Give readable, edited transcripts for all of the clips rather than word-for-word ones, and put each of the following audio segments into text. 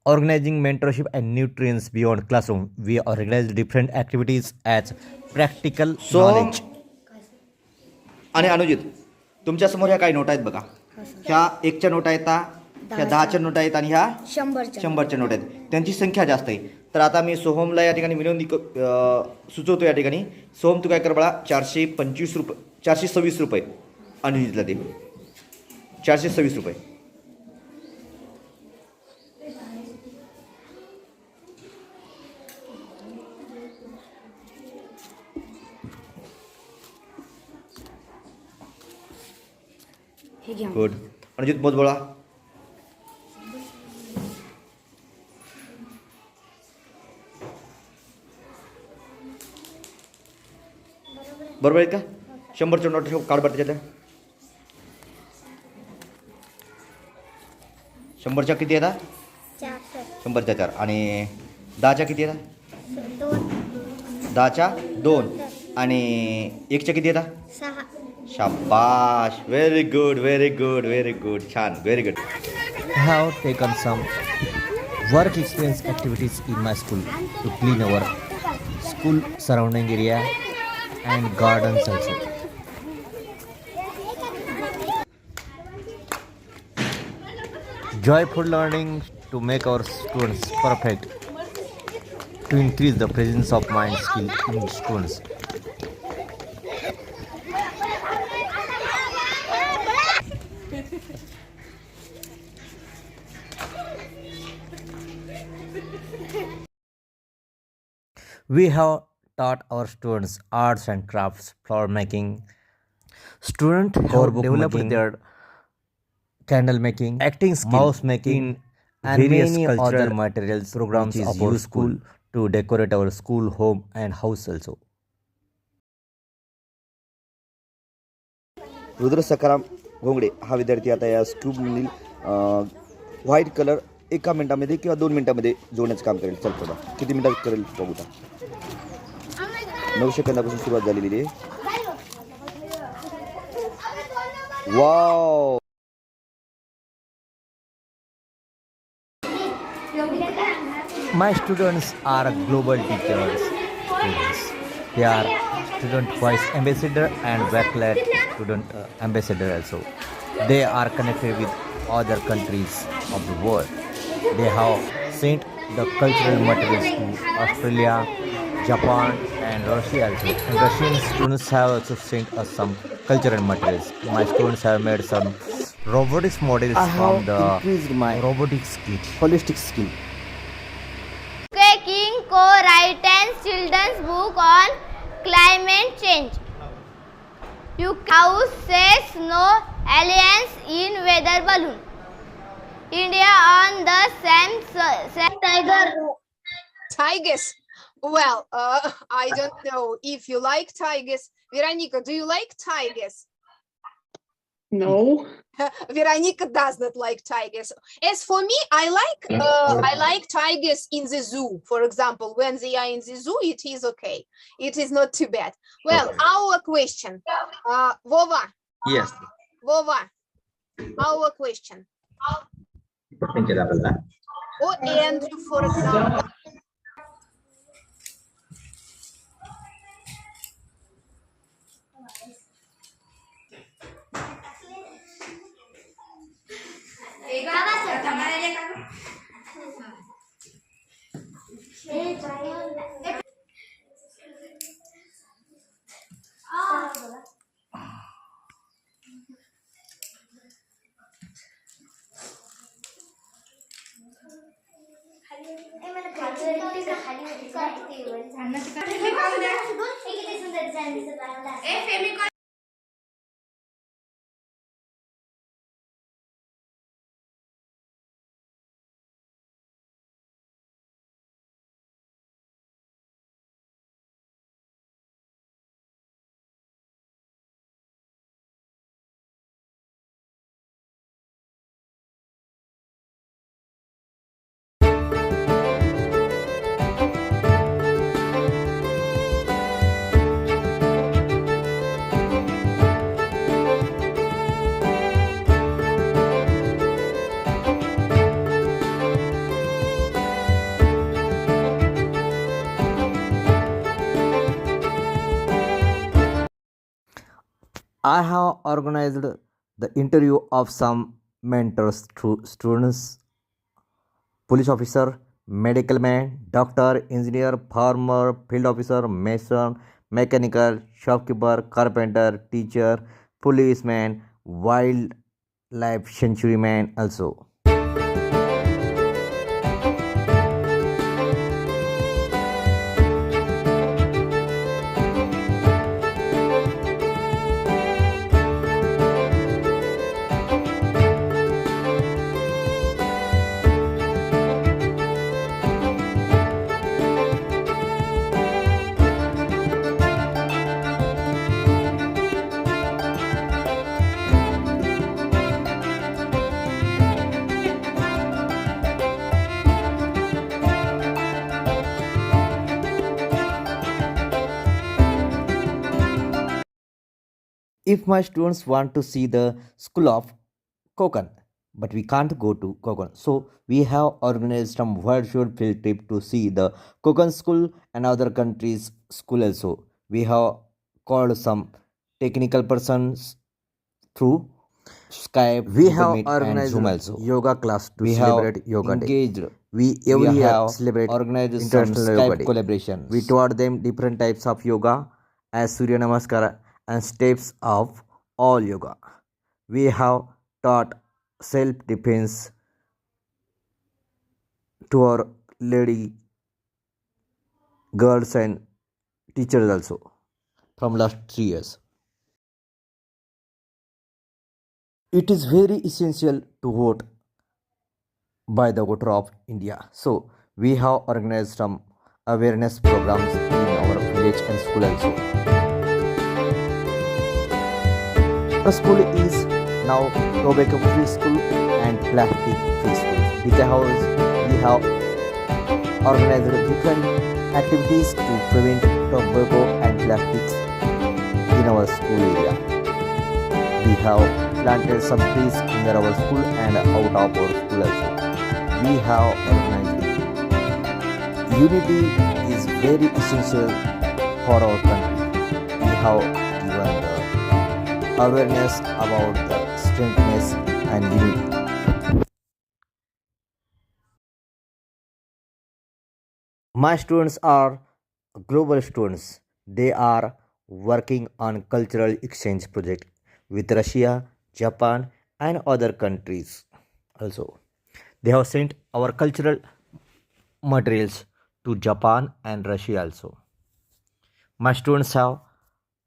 organizing mentorship and nutrients beyond classroom. We organize different activities as practical Soham knowledge. आणि अनुजित, तुमच्यासमोर ह्या काही NOTA आहेत बघा. ह्या 1च्या नोटा येतात, ह्या 10च्या नोटा आहेत आणि ह्या 100च्या नोटा आहेत. त्यांची संख्या जास्त आहे. तर आता मी सोहमला या ठिकाणी विनंती सुचवतो. या ठिकाणी सोहम तू काय कर बाळा, 425 रुपये, 426 रुपये अनुजितला दे. 426 रुपये. गुड. अनुजित मोज बोला. बरोबर आहेत का? 100च्या नोट ठेव, काढ बरं त्याच्यात. 100च्या किती येतात? 100च्या 4. आणि 10च्या किती येतात? 10च्या 2. आणि 1च्या किती येतात? 6. शाबाश. Very good, very good, very good. छान, very good. I have taken some work experience activities in my school to clean our school surrounding area and gardens also. Joyful learning to make our students perfect, to increase the presence of mind skill in students. We have taught our students arts and crafts, flower making. Students have developed making, their candle making, acting skill, mouse making, and various many cultural other materials programs which is of our useful to decorate our school, home, and house also. Rudra Sakharam घोंगडे हा विद्यार्थी आता या स्क्यूबमधील white colour 1 मिनिटामध्ये किंवा 2 मिनिटामध्ये जोडण्याचं काम करेल. चल थोडा किती मिनिटात करेल बघू का. 9 सेकंदापासून सुरुवात झालेली आहे. वाव. My students are global teachers. They are student voice ambassador and backlight student ambassador also. They are connected with other countries of the world. They have sent the cultural materials to Australia, Japan, and Russia also. And Russian students have also sent us some cultural materials. My students have made some robotics models I from have the increased my robotics kit. holistic skill. King co-written children's book on climate change. House says no aliens in weather balloon. India on the same tiger. Tigers. Well, I don't know if you like tigers. Veronica, do you like tigers? No. Veronica does not like tigers. As for me, I like tigers in the zoo. For example, when they are in the zoo, it is okay. It is not too bad. Well, our question, Vova. Yes. Vova, our question. Or Andrew, for example. I have organized the interview of some mentors through students, police officer, medical man, doctor, engineer, farmer, field officer, mason, mechanical, shopkeeper, carpenter, teacher, policeman, wildlife sanctuary man also. If my students want to see the school of Konkan, but we can't go to Konkan, so we have organized some virtual field trip to see the Konkan school and other countries' school also. We have called some technical persons through Skype, We Google have Meet, and organized Zoom also. yoga class to We celebrate have yoga day. engaged. We We every year have celebrate organized some International Yoga Skype Day. collaborations. We taught them different types of yoga as Surya Namaskara and steps of all yoga. We have taught self-defense to our lady girls and teachers also from last 3 years. It is very essential to vote by the voter of India. So we have organized some awareness programs in our village and school also. Our school is now tobacco free school and plastic free school. With the house, we have organized different activities to prevent tobacco and plastics in our school area. We have planted some trees near our school and out of our school also. We have organized it. Unity is very essential for our country. We have given the awareness about the strengthness and unity. My students are global students. They are working on cultural exchange project with Russia, Japan, and other countries also. They have sent our cultural materials to Japan and Russia also. My students have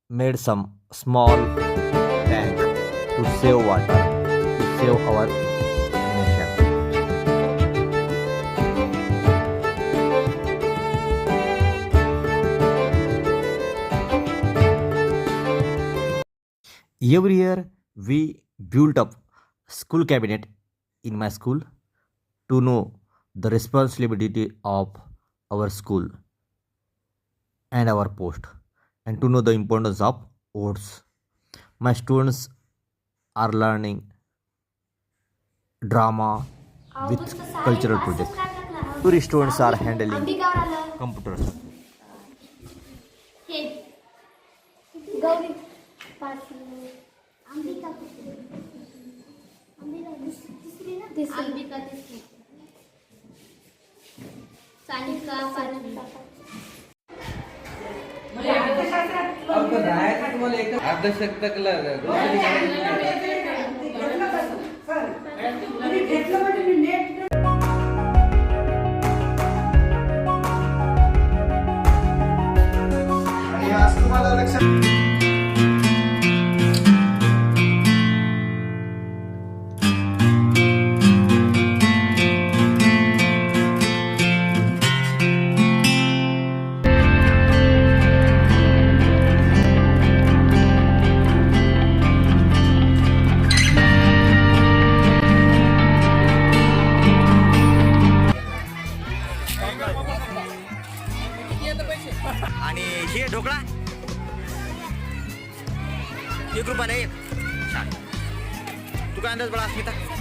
made some small tank to save water, to save our nation. Every year we built up school cabinet in my school to know the responsibility of our school and our post and to know the importance of votes. My students are learning drama with cultural project. 2 students are handling computers. Ambika तिसरी सानिका पाचवी अर्धशतक आणि हे ढोकळा 1 रुपयाला 1. छान. तू काय अंदाज बळा अस्मिता?